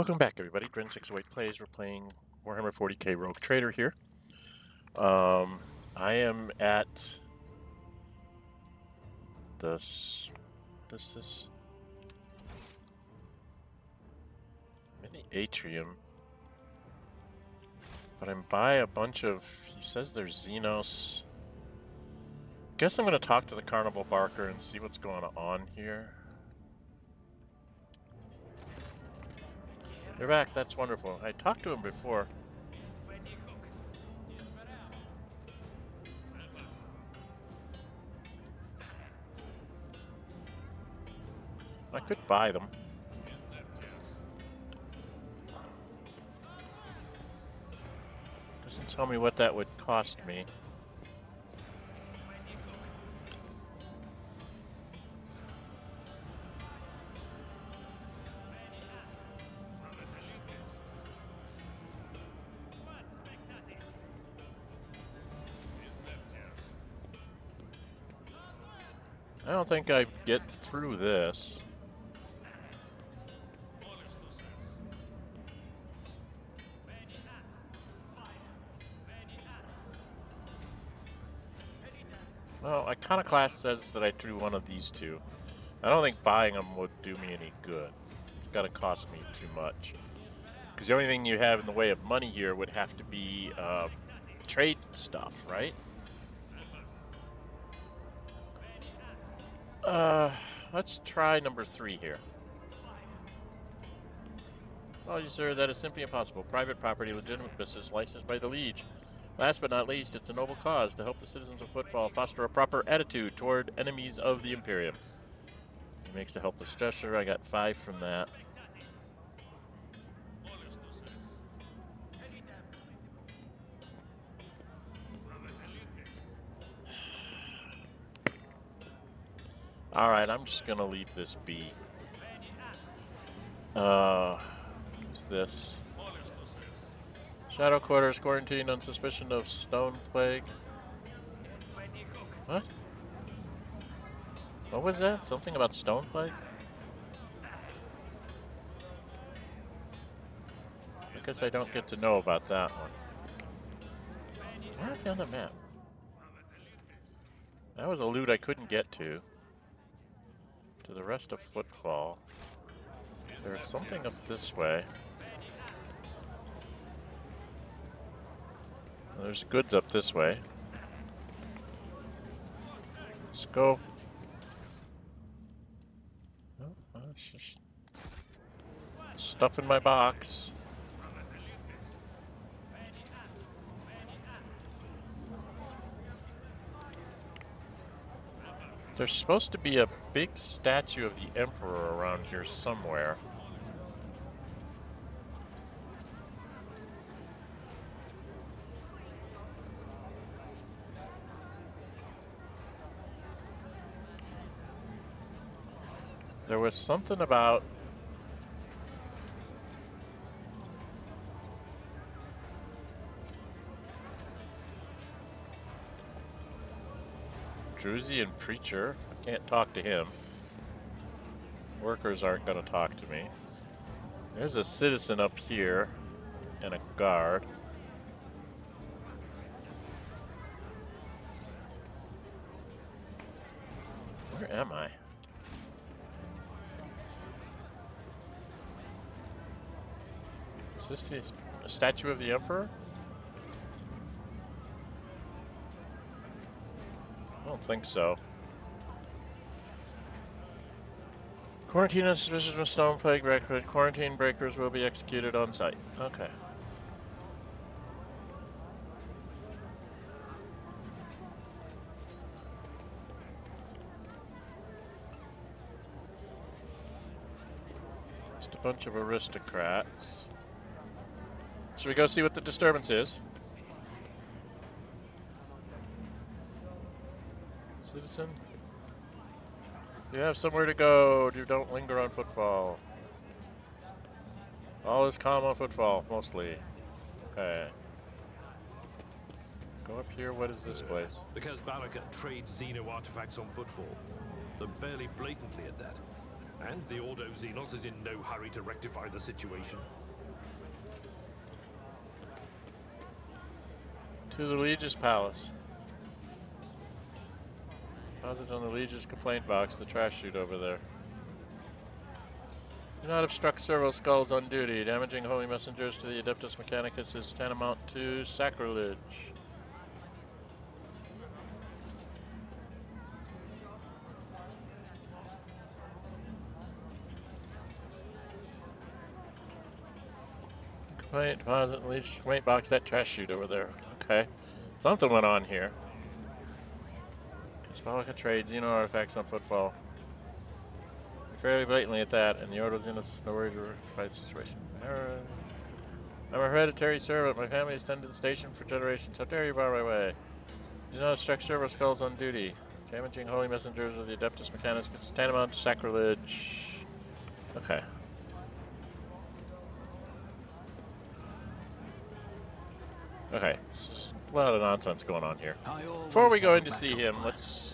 Welcome back, everybody. Dren608 plays. We're playing Warhammer 40k Rogue Trader here. I am at this. What's this? I'm in the Atrium, but I'm by a bunch of. He says there's Xenos. Guess I'm going to talk to the Carnival Barker and see what's going on here. You're back. That's wonderful. I talked to him before. I could buy them. Doesn't tell me what that would cost me. I don't think I get through this. Well, Iconoclast says that I drew one of these two. I don't think buying them would do me any good. It's got to cost me too much. Because the only thing you have in the way of money here would have to be trade stuff, right? Let's try number 3 here. Oh, sir, that is simply impossible. Private property, legitimate business, licensed by the Liege. Last but not least, it's a noble cause to help the citizens of Footfall foster a proper attitude toward enemies of the Imperium. He makes a helpless gesture. I got 5 from that. Alright, I'm just gonna leave this be. Who's this? Shadow Quarters, quarantined on suspicion of Stone Plague. What? What was that? Something about Stone Plague? I guess I don't get to know about that one. Where are they on the map? That was a loot I couldn't get to. To the rest of Footfall. There's something up this way. There's goods up this way. Let's go. Oh, it's just stuff in my box. There's supposed to be a big statue of the Emperor around here somewhere. There was something about Drusian Preacher. I can't talk to him. Workers aren't going to talk to me. There's a citizen up here and a guard. Where am I? Is this the statue of the Emperor? I don't think so. Quarantine on suspicion of Stone Plague breakers. Quarantine breakers will be executed on site. Okay. Just a bunch of aristocrats. Should we go see what the disturbance is? Citizen? You have somewhere to go. You don't linger on Footfall. All is calm on Footfall, mostly. Okay. Go up here. What is this place? Because Baraka trades Xeno artifacts on Footfall. They're fairly blatantly at that. And the Ordo Xenos is in no hurry to rectify the situation. To the Liege's palace. Deposit on the Liege's complaint box, the trash chute over there. Do not obstruct servo skulls on duty. Damaging holy messengers to the Adeptus Mechanicus is tantamount to sacrilege. Complaint deposit Liege's complaint box, that trash chute over there. Okay. Something went on here. Symbolica trade Xeno artifacts on Footfall. Fairly blatantly at that, and the Ordo Xenos no worry to fight the situation. I'm a hereditary servant. My family has tended the station for generations. How dare you bar my way? Do not obstruct servo skulls on duty. Damaging holy messengers of the Adeptus Mechanicus is tantamount to sacrilege. Okay. Okay. There's a lot of nonsense going on here. Before we go in to see him,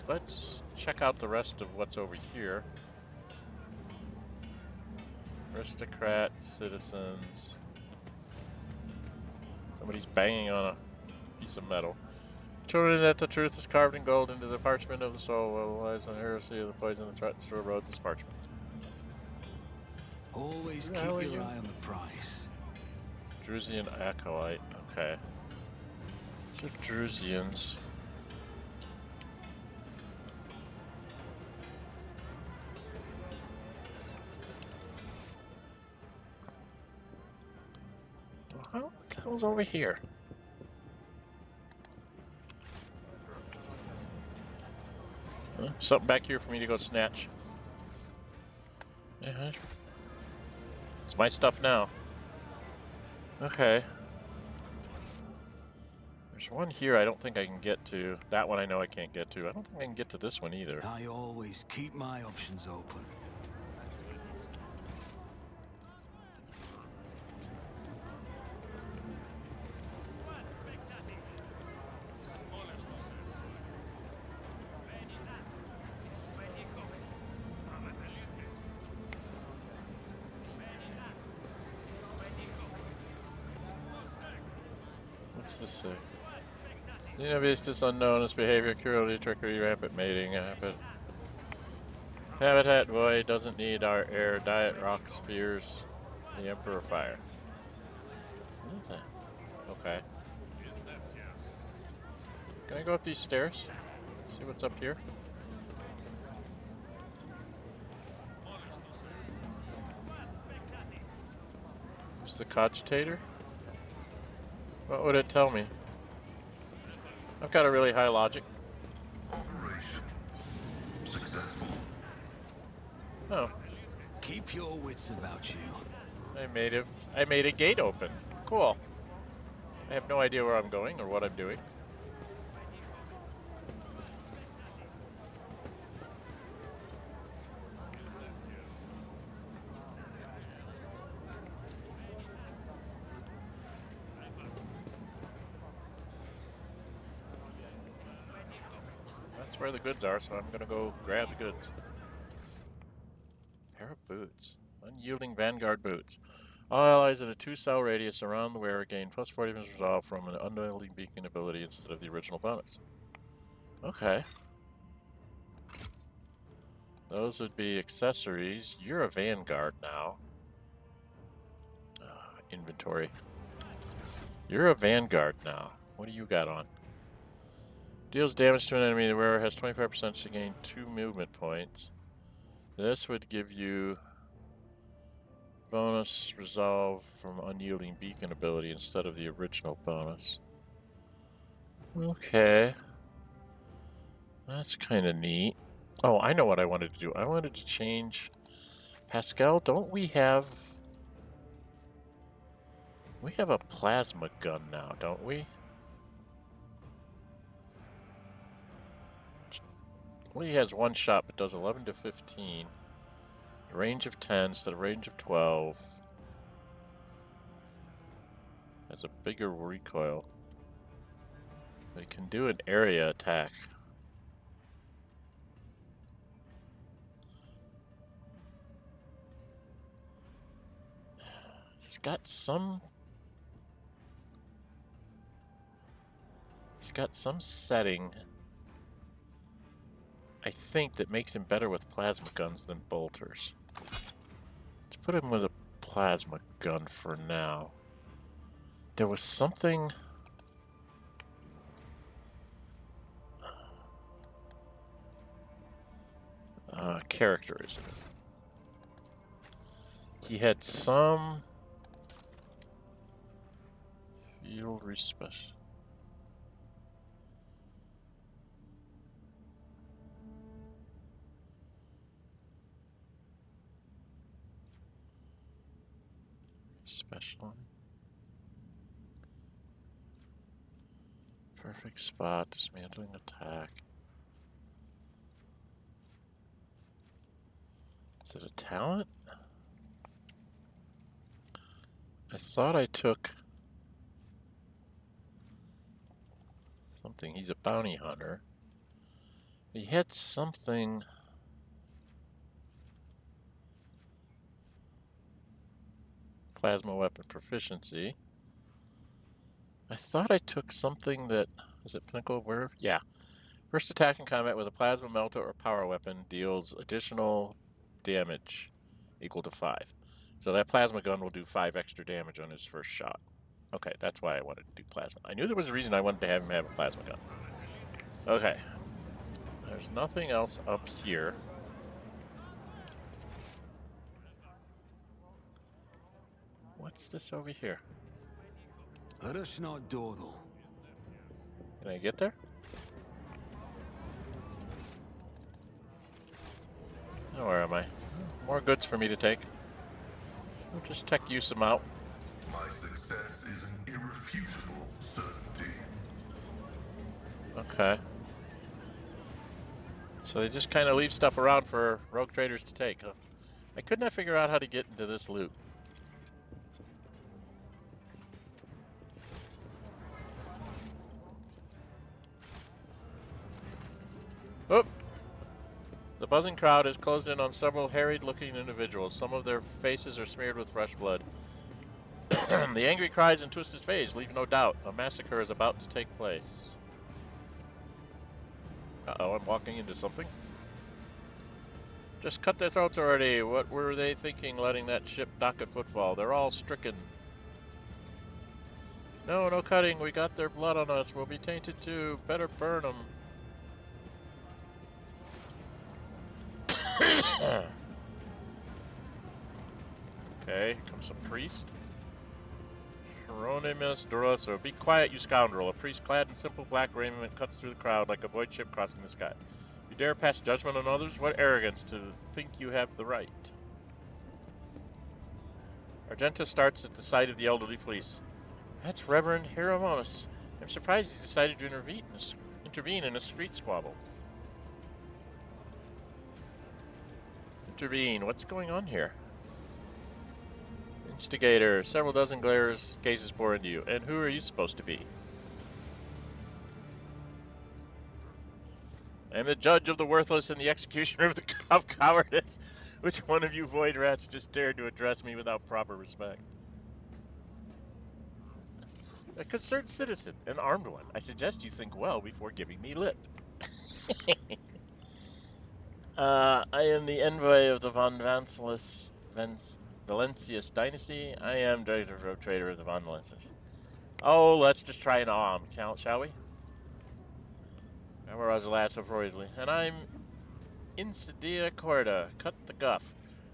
let's check out the rest of what's over here. Aristocrat, citizens. Somebody's banging on a piece of metal. Children, that the truth is carved in gold into the parchment of the soul, while lies on the heresy of the poison that threatens to erode this parchment. Always keep your eye on the price. Drusian acolyte. Okay. These are Drusians. What the hell's over here? Huh? Something back here for me to go snatch. Yeah. It's my stuff now. Okay. There's one here I don't think I can get to. That one I know I can't get to. I don't think I can get to this one either. I always keep my options open. What's this say? Xenobeast unknown behavior, cruelty, trickery, rampant mating, habitat void, doesn't need our air, diet, rock, spears, the Emperor fire. What is that? Okay. Can I go up these stairs? See what's up here? There's the cogitator. What would it tell me? I've got a really high logic. Operation successful. Oh. Keep your wits about you. I made a gate open. Cool. I have no idea where I'm going or what I'm doing. That's where the goods are, so I'm gonna go grab the goods. Pair of boots. Unyielding Vanguard boots. All allies at a 2-cell radius around the wearer gain plus 40 minutes resolve from an unyielding beacon ability instead of the original bonus. Okay. Those would be accessories. You're a Vanguard now. Inventory. You're a Vanguard now. What do you got on? Deals damage to an enemy. The wearer has 25% to gain 2 movement points. This would give you bonus resolve from unyielding beacon ability instead of the original bonus. Okay. That's kind of neat. Oh, I know what I wanted to do. I wanted to change... Pascal, don't we have... We have a plasma gun now, don't we? Only has one shot, but does 11 to 15. Range of 10 instead of range of 12. Has a bigger recoil. But it can do an area attack. He's got some setting, I think, that makes him better with plasma guns than bolters. Let's put him with a plasma gun for now. There was something... character, isn't it? He had some... field respect. Special. Perfect spot, dismantling attack. Is it a talent? I thought I took something. He's a bounty hunter. He had something. Plasma weapon proficiency. I thought I took something that, is it Pinnacle? Where? Yeah. First attack in combat with a plasma melter or power weapon deals additional damage equal to 5. So that plasma gun will do 5 extra damage on his first shot. Okay, that's why I wanted to do plasma. I knew there was a reason I wanted to have him have a plasma gun. Okay. There's nothing else up here. What's this over here? Can Can I get there? Oh, where am I? More goods for me to take. I'll just tech use them out. My success is an irrefutable certainty. Okay. So they just kind of leave stuff around for rogue traders to take, huh? I could not figure out how to get into this loot. Oop! The buzzing crowd has closed in on several harried-looking individuals. Some of their faces are smeared with fresh blood. The angry cries and twisted face leave no doubt. A massacre is about to take place. Uh-oh, I'm walking into something. Just cut their throats already. What were they thinking letting that ship dock at Footfall? They're all stricken. No, no cutting. We got their blood on us. We'll be tainted too. Better burn them. Okay, here comes some priest. Hieronymus Doloroso. Be quiet, you scoundrel. A priest clad in simple black raiment cuts through the crowd like a void ship crossing the sky. You dare pass judgment on others? What arrogance to think you have the right. Argenta starts at the sight of the elderly police. That's Reverend Hieronymus. I'm surprised he decided to intervene in a street squabble. Intervene. What's going on here? Instigator. Several dozen gazes bore into you. And who are you supposed to be? I am the judge of the worthless and the executioner of cowardice. Which one of you void rats just dared to address me without proper respect? A concerned citizen, an armed one. I suggest you think well before giving me lip. I am the envoy of the Von Valencius dynasty. I am director of trader of the Von Valencius. Oh, let's just try an shall we? Where was the last of Roysley? And I'm Insidia Corda. Cut the guff.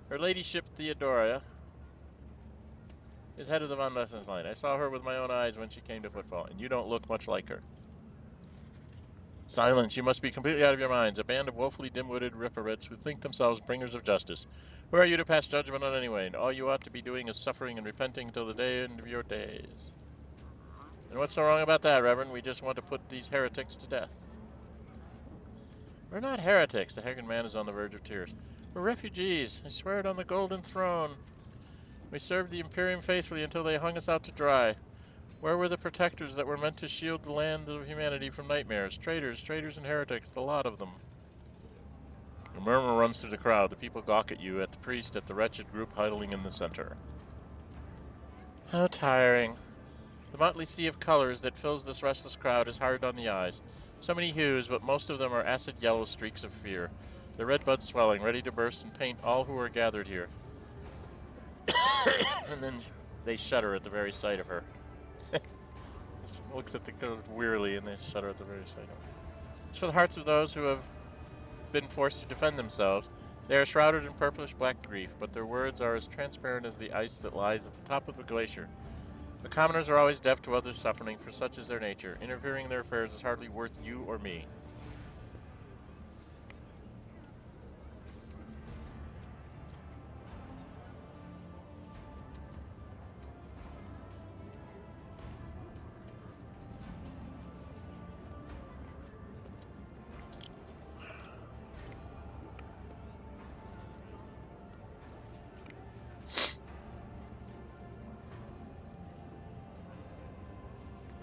Her ladyship Theodora is head of the Von Valencius line. I saw her with my own eyes when she came to Footfall, and you don't look much like her. Silence, you must be completely out of your minds. A band of woefully dim-witted reprobates who think themselves bringers of justice. Who are you to pass judgment on anyway? And all you ought to be doing is suffering and repenting till the end of your days. And what's so wrong about that, Reverend? We just want to put these heretics to death. We're not heretics. The haggard man is on the verge of tears. We're refugees. I swear it on the golden throne. We served the Imperium faithfully until they hung us out to dry. Where were the protectors that were meant to shield the land of humanity from nightmares? Traitors and heretics, the lot of them. A murmur runs through the crowd. The people gawk at you, at the priest, at the wretched group huddling in the center. How tiring. The motley sea of colors that fills this restless crowd is hard on the eyes. So many hues, but most of them are acid yellow streaks of fear. The red buds swelling, ready to burst and paint all who are gathered here. And then they shudder at the very sight of her. Looks at the girl wearily and they shudder at the very sight of her. It's for the hearts of those who have been forced to defend themselves. They are shrouded in purplish black grief, but their words are as transparent as the ice that lies at the top of a glacier. The commoners are always deaf to others' suffering, for such is their nature. Interfering in their affairs is hardly worth you or me.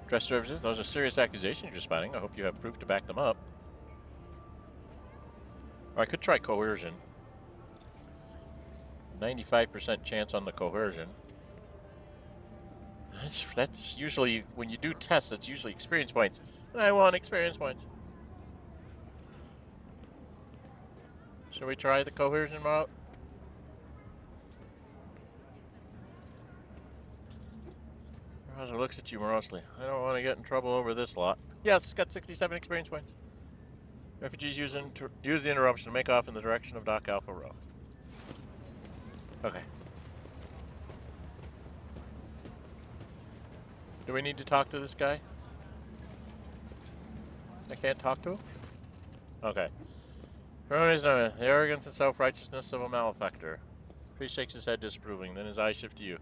Dress services, those are serious accusations you're spouting. I hope you have proof to back them up. Or I could try coercion. 95% chance on the coercion. That's usually, when you do tests, that's usually experience points. I want experience points. Shall we try the coercion route? Roger looks at you morosely. I don't want to get in trouble over this lot. Yes, got 67 experience points. Refugees use the interruption to make off in the direction of Dock Alpha Row. Okay. Do we need to talk to this guy? I can't talk to him? Okay. Koronus Expanse, the arrogance and self-righteousness of a malefactor. Priest shakes his head disapproving, then his eyes shift to you.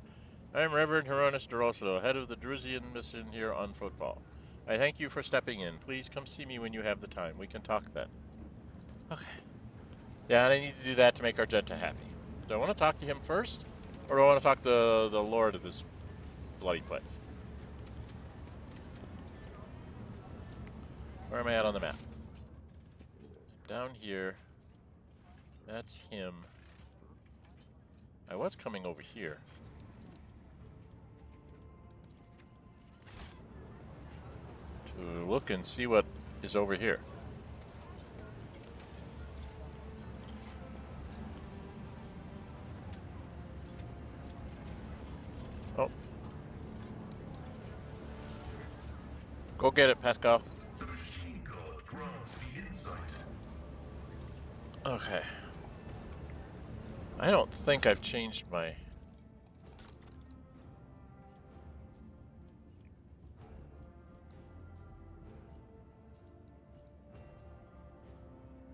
I am Reverend Hieronymus Doloroso, head of the Drusian mission here on Footfall. I thank you for stepping in. Please come see me when you have the time. We can talk then. Okay. Yeah, and I need to do that to make Argenta happy. Do I want to talk to him first? Or do I want to talk to the lord of this bloody place? Where am I at on the map? Down here. That's him. I was coming over here. To look and see what is over here. Oh. Go get it, Pascal. The machine god grants the insight. Okay. I don't think I've changed my...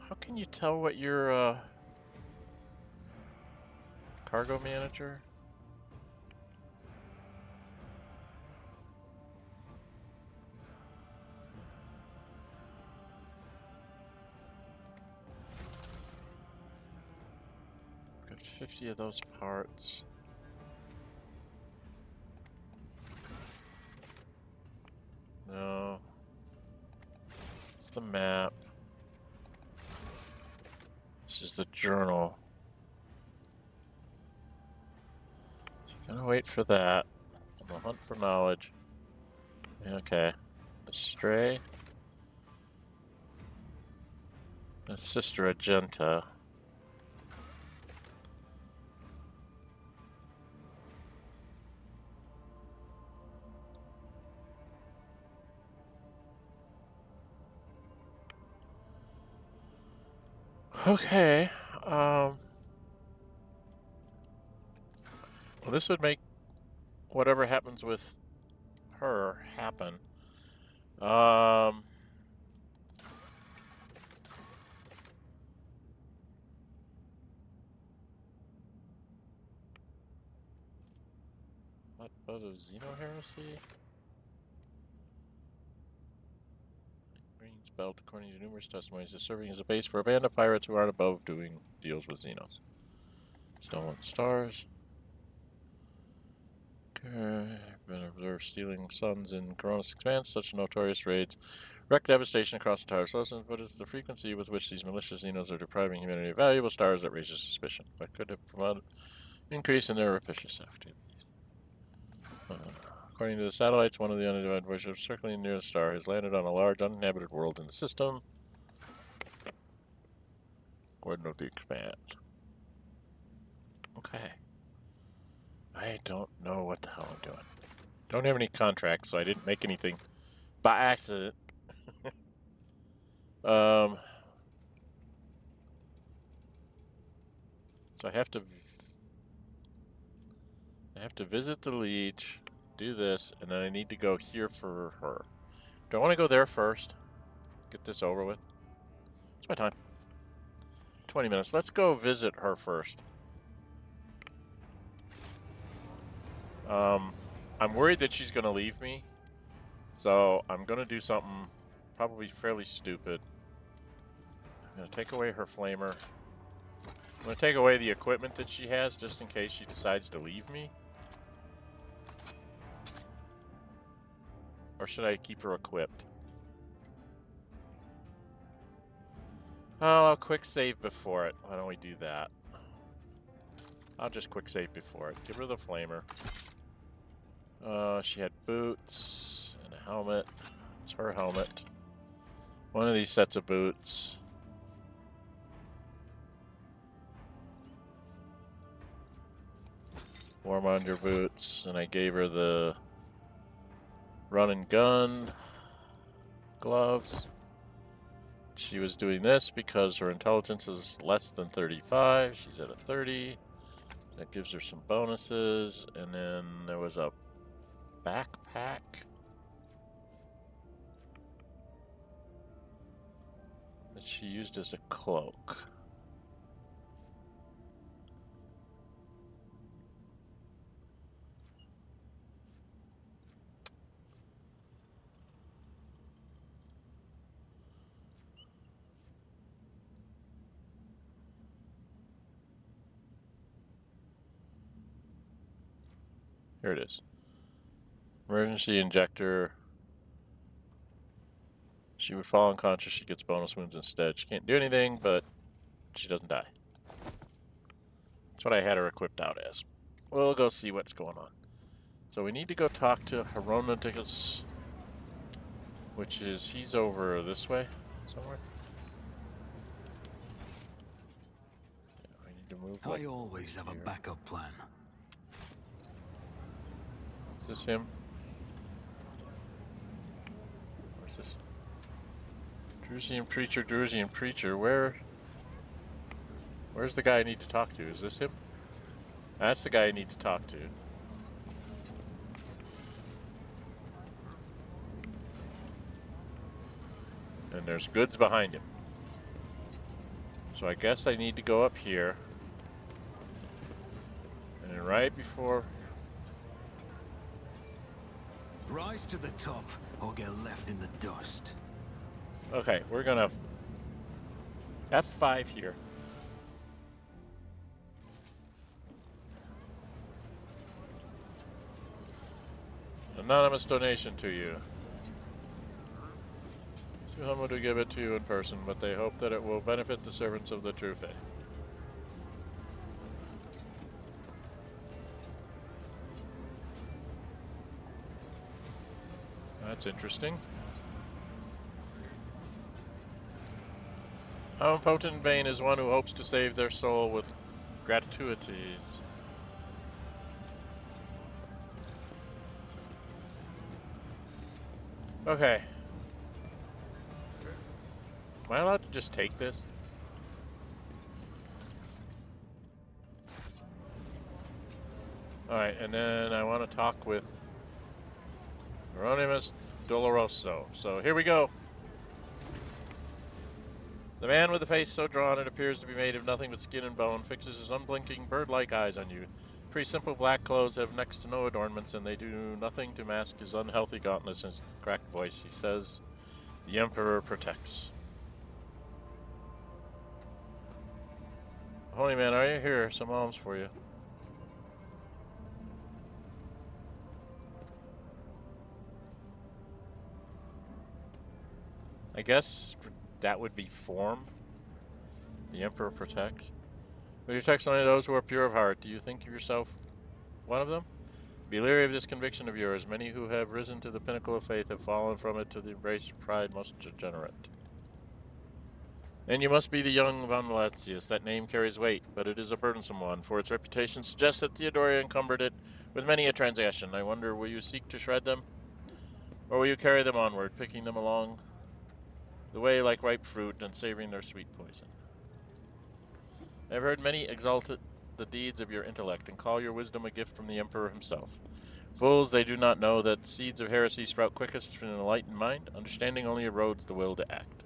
How can you tell what your, cargo manager? Got 50 of those parts. No. It's the map. This is the journal. So gonna wait for that. I'm gonna hunt for knowledge. Okay. The stray. The sister Argenta. Okay, well, this would make whatever happens with her happen. What was a Xeno heresy? Green's belt, according to numerous testimonies, is serving as a base for a band of pirates who aren't above doing deals with Xenos. Stolen stars. Been observed stealing suns in Koronus Expanse. Such notorious raids wreak devastation across entire systems, but it's the frequency with which these malicious Xenos are depriving humanity of valuable stars that raises suspicion. But could have promoted increase in their officious activities. According to the satellites, one of the unidentified voyages circling near the star has landed on a large uninhabited world in the system. Coordinate the Expanse. Okay. I don't know what the hell I'm doing. Don't have any contracts, so I didn't make anything by accident. So I have to visit the Liege, do this, and then I need to go here for her. Do I want to go there first? Get this over with. It's my time. 20 minutes. Let's go visit her first. I'm worried that she's going to leave me. So I'm going to do something probably fairly stupid. I'm going to take away her flamer. I'm going to take away the equipment that she has just in case she decides to leave me. Or should I keep her equipped? Oh, I'll quick save before it. Why don't we do that? I'll just quick save before it. Give her the flamer. She had boots and a helmet. It's her helmet. One of these sets of boots. Warmonger boots. And I gave her the run and gun gloves. She was doing this because her intelligence is less than 35. She's at a 30. That gives her some bonuses. And then there was a backpack. That she used as a cloak. Here it is. Emergency injector. She would fall unconscious. She gets bonus wounds instead. She can't do anything, but she doesn't die. That's what I had her equipped out as. We'll go see what's going on. So we need to go talk to Hieronymus, which is, he's over this way somewhere. Yeah, I need to move. I always have a backup plan. Is this him? Where's this? Drusian Preacher, where's the guy I need to talk to? Is this him? That's the guy I need to talk to. And there's goods behind him. So I guess I need to go up here. And then right before... Rise to the top or get left in the dust. Okay, we're gonna F5 here. Anonymous donation to you. Too humble to give it to you in person, but they hope that it will benefit the servants of the true faith. That's interesting. Omnipotent vain is one who hopes to save their soul with gratuities. Okay. Am I allowed to just take this? Alright, and then I want to talk with Hieronymus Doloroso. So here we go. The man with the face so drawn it appears to be made of nothing but skin and bone fixes his unblinking bird-like eyes on you. Pretty simple black clothes have next to no adornments, and they do nothing to mask his unhealthy gauntness and his cracked voice. He says, "The Emperor protects." Holy man, are you here? Some alms for you. I guess that would be form. The Emperor protects. But he protects only those who are pure of heart. Do you think of yourself one of them? Be leery of this conviction of yours. Many who have risen to the pinnacle of faith have fallen from it to the embrace of pride most degenerate. And you must be the young von Valancius. That name carries weight, but it is a burdensome one, for its reputation suggests that Theodoria encumbered it with many a transgression. I wonder, will you seek to shred them? Or will you carry them onward, picking them along the way like ripe fruit and savoring their sweet poison? I have heard many exalt the deeds of your intellect and call your wisdom a gift from the Emperor himself. Fools, they do not know that seeds of heresy sprout quickest from an enlightened mind. Understanding only erodes the will to act.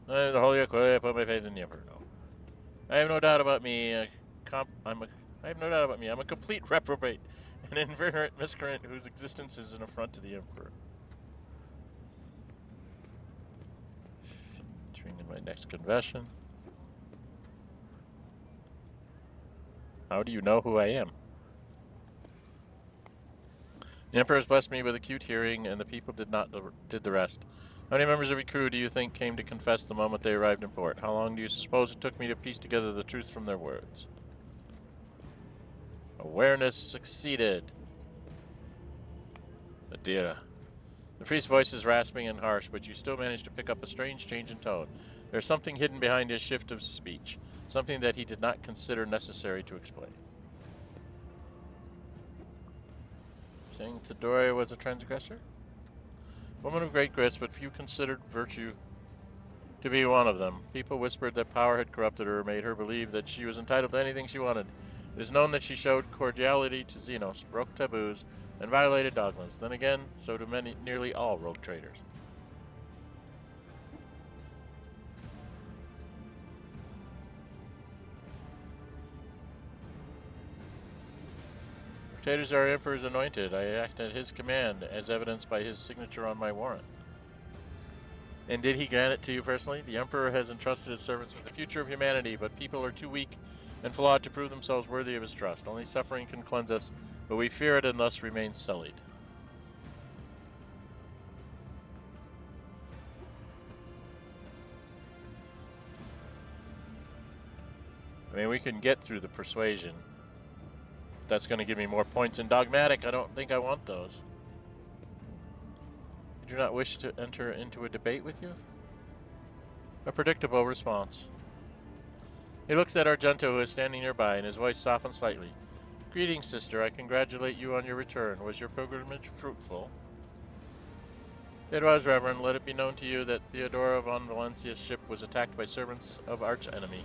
The Holy Aquila, I put my faith in the Emperor. No, I have no doubt about me. I'm a complete reprobate, an inveterate miscreant whose existence is an affront to the Emperor. Entering in my next confession. How do you know who I am? The Emperor has blessed me with acute hearing, and the people did the rest. How many members of your crew do you think came to confess the moment they arrived in port? How long do you suppose it took me to piece together the truth from their words? Awareness succeeded. Adira. The priest's voice is rasping and harsh, but you still manage to pick up a strange change in tone. There's something hidden behind his shift of speech, something that he did not consider necessary to explain. Saying Theodoria was a transgressor? Woman of great grits, but few considered virtue to be one of them. People whispered that power had corrupted her, made her believe that she was entitled to anything she wanted. It is known that she showed cordiality to Xenos, broke taboos, and violated dogmas. Then again, so do nearly all rogue traders. Traders are Emperor's anointed. I act at his command, as evidenced by his signature on my warrant. And did he grant it to you personally? The Emperor has entrusted his servants with the future of humanity, but people are too weak and flawed to prove themselves worthy of his trust. Only suffering can cleanse us, but we fear it and thus remain sullied. I mean, we can get through the persuasion. That's going to give me more points in dogmatic. I don't think I want those. I do not wish to enter into a debate with you. A predictable response. He looks at Argenta, who is standing nearby, and his voice softens slightly. Greetings, sister. I congratulate you on your return. Was your pilgrimage fruitful? It was, Reverend. Let it be known to you that Theodora von Valancius' ship was attacked by servants of arch-enemy,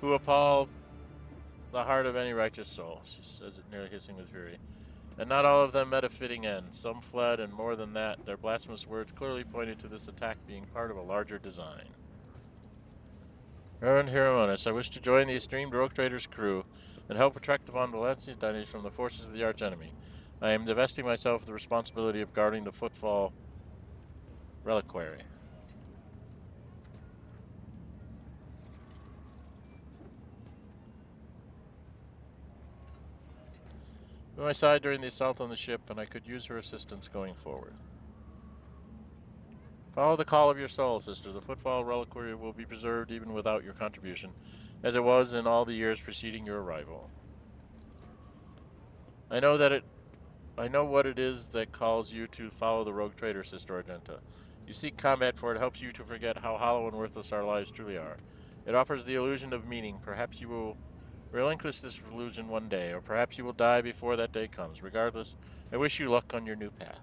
who appalled the heart of any righteous soul. She says it nearly hissing with fury. And not all of them met a fitting end. Some fled, and more than that, their blasphemous words clearly pointed to this attack being part of a larger design. Reverend Hieronymus, I wish to join the esteemed rogue trader's crew and help protect the von Valancius dynasty from the forces of the arch-enemy. I am divesting myself of the responsibility of guarding the Footfall reliquary. By my side during the assault on the ship, and I could use her assistance going forward. Follow the call of your soul, sister. The Footfall reliquary will be preserved even without your contribution, as it was in all the years preceding your arrival. I know what it is that calls you to follow the rogue trader, Sister Argenta. You seek combat, for it helps you to forget how hollow and worthless our lives truly are. It offers the illusion of meaning. Perhaps you will relinquish this illusion one day, or perhaps you will die before that day comes. Regardless, I wish you luck on your new path.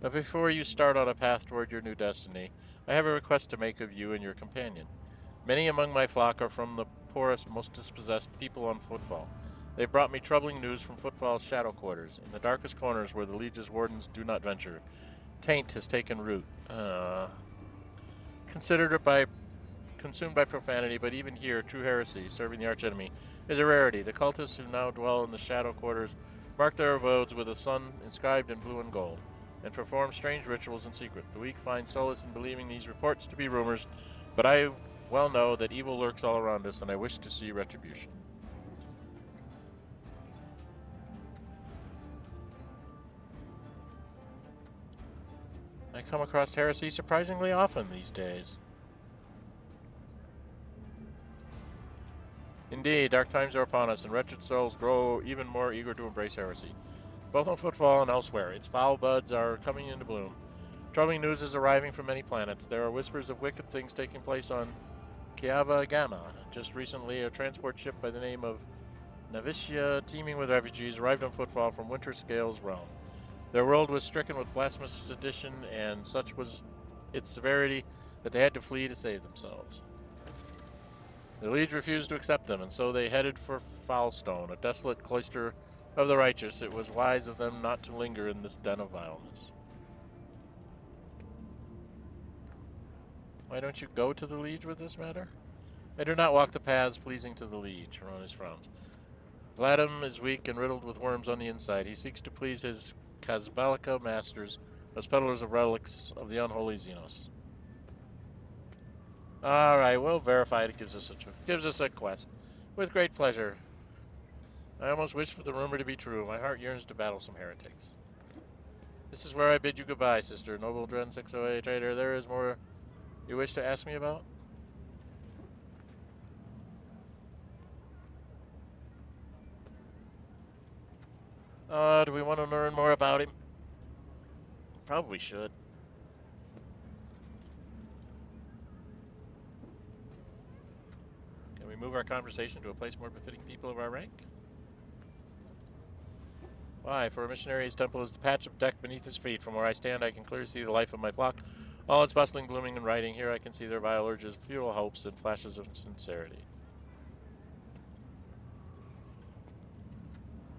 But before you start on a path toward your new destiny, I have a request to make of you and your companion. Many among my flock are from the poorest, most dispossessed people on Footfall. They've brought me troubling news from Footfall's shadow quarters, in the darkest corners where the Liege's wardens do not venture. Taint has taken root. Consumed by profanity, but even here, true heresy, serving the archenemy, is a rarity. The cultists who now dwell in the shadow quarters mark their abodes with a sun inscribed in blue and gold, and perform strange rituals in secret. The weak find solace in believing these reports to be rumors, but I well know that evil lurks all around us, and I wish to see retribution. I come across heresy surprisingly often these days. Indeed, Indeed, dark times are upon us, and wretched souls grow even more eager to embrace heresy. Both on Footfall and elsewhere, its foul buds are coming into bloom. Troubling news is arriving from many planets. There are whispers of wicked things taking place on Kiava Gamma. Just recently, a transport ship by the name of Navicia, teeming with refugees, arrived on Footfall from Winter Scale's realm. Their world was stricken with blasphemous sedition, and such was its severity that they had to flee to save themselves. The Liege refused to accept them, and so they headed for Foulstone, a desolate cloister of the righteous. It was wise of them not to linger in this den of vileness. Why don't you go to the Liege with this matter? I do not walk the paths pleasing to the Liege, Hieronymus frowns. Vladim is weak and riddled with worms on the inside. He seeks to please his Kazbalika masters, those peddlers of relics of the unholy Xenos. All right, we'll verify it. It gives us a quest. With great pleasure. I almost wish for the rumor to be true. My heart yearns to battle some heretics. This is where I bid you goodbye, sister. Noble Dren608 trader, there is more you wish to ask me about? Do we want to learn more about him? Probably should. Can we move our conversation to a place more befitting people of our rank? Why, for a missionary, his temple is the patch of deck beneath his feet. From where I stand, I can clearly see the life of my flock. All its bustling, blooming, and writing. Here I can see their vile urges, futile hopes, and flashes of sincerity.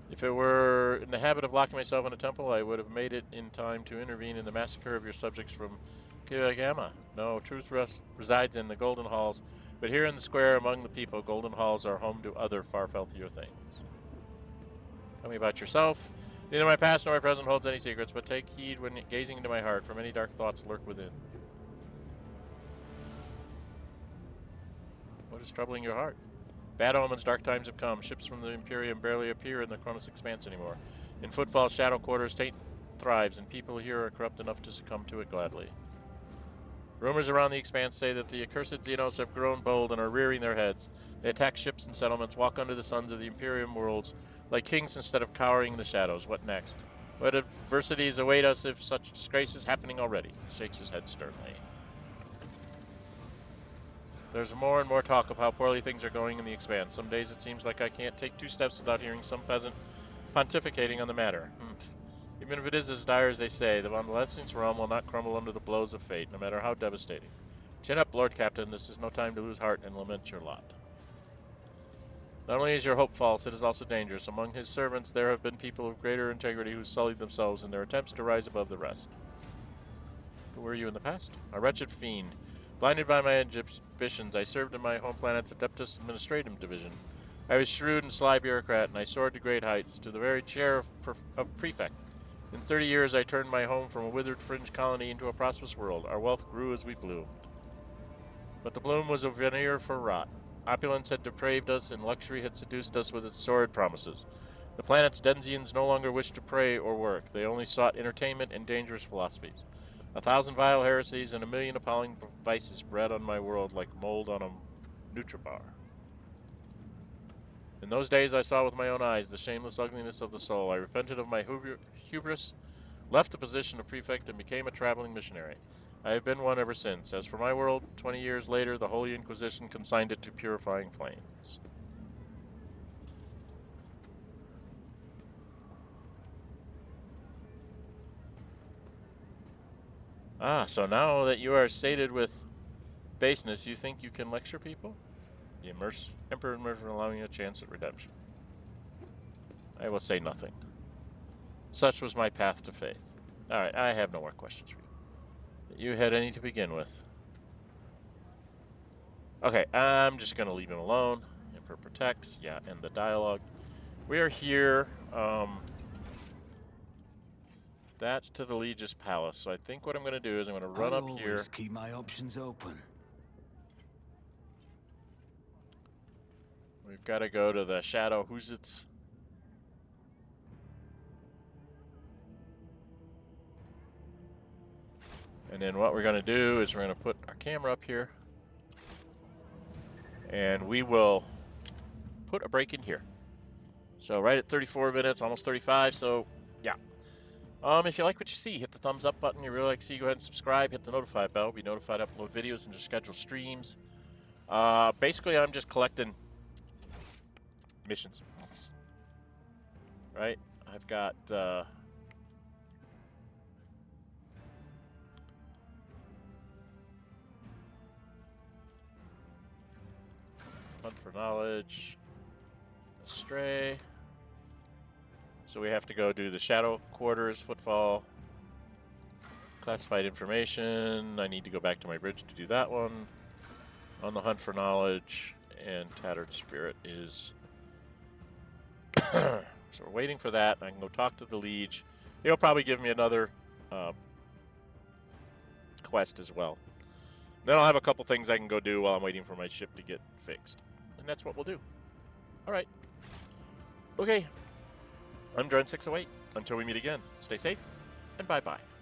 If it were in the habit of locking myself in a temple, I would have made it in time to intervene in the massacre of your subjects from Kiyagama. No, truth resides in the golden halls, but here in the square among the people, golden halls are home to other far filthier things. Tell me about yourself. Neither my past nor my present holds any secrets, but take heed when gazing into my heart, for many dark thoughts lurk within. What is troubling your heart? Bad omens, dark times have come. Ships from the Imperium barely appear in the Koronus Expanse anymore. In Footfall shadow quarters, taint thrives, and people here are corrupt enough to succumb to it gladly. Rumors around the Expanse say that the accursed Xenos have grown bold and are rearing their heads. They attack ships and settlements, walk under the suns of the Imperium worlds like kings instead of cowering in the shadows. What next? What adversities await us if such disgrace is happening already? He shakes his head sternly. There's more and more talk of how poorly things are going in the Expanse. Some days it seems like I can't take 2 steps without hearing some peasant pontificating on the matter. Even if it is as dire as they say, the Von Valesian's realm will not crumble under the blows of fate, no matter how devastating. Chin up, Lord Captain. This is no time to lose heart and lament your lot. Not only is your hope false, it is also dangerous. Among his servants there have been people of greater integrity who sullied themselves in their attempts to rise above the rest. Who were you in the past? A wretched fiend. Blinded by my ambitions, I served in my home planet's Adeptus Administratum division. I was shrewd and sly bureaucrat, and I soared to great heights, to the very chair of prefect. In 30 years, I turned my home from a withered fringe colony into a prosperous world. Our wealth grew as we bloomed. But the bloom was a veneer for rot. Opulence had depraved us, and luxury had seduced us with its sordid promises. The planet's Denzians no longer wished to pray or work. They only sought entertainment and dangerous philosophies. 1,000 vile heresies and 1,000,000 appalling vices bred on my world like mold on a Nutribar. In those days I saw with my own eyes the shameless ugliness of the soul. I repented of my hubris, left the position of prefect, and became a traveling missionary. I have been one ever since. As for my world, 20 years later, the Holy Inquisition consigned it to purifying flames. So now that you are sated with baseness, you think you can lecture people? The Emperor Immersion allowing you a chance at redemption. I will say nothing. Such was my path to faith. Alright, I have no more questions for you. You had any to begin with? Okay, I'm just going to leave him alone. Emperor protects. Yeah, end the dialogue. We are here. That's to the Liege's palace. So I think what I'm going to do is I'm going to run up here. Always keep my options open. We've got to go to the Shadow Hoosits. And then what we're going to do is we're going to put our camera up here. And we will put a break in here. So right at 34 minutes, almost 35. So yeah. If you like what you see, hit the thumbs up button. You really like to see, go ahead and subscribe. Hit the notify bell. Be notified to upload videos and just schedule streams. Basically, I'm just collecting missions. Right? I've got Hunt for Knowledge, Astray. So we have to go do the Shadow Quarters, Footfall, Classified Information. I need to go back to my bridge to do that one. On the Hunt for Knowledge, and Tattered Spirit is... So we're waiting for that. I can go talk to the Liege. He'll probably give me another quest as well. Then I'll have a couple things I can go do while I'm waiting for my ship to get fixed. And that's what we'll do. Alright. Okay. I'm Dren608. Until we meet again, stay safe, and bye-bye.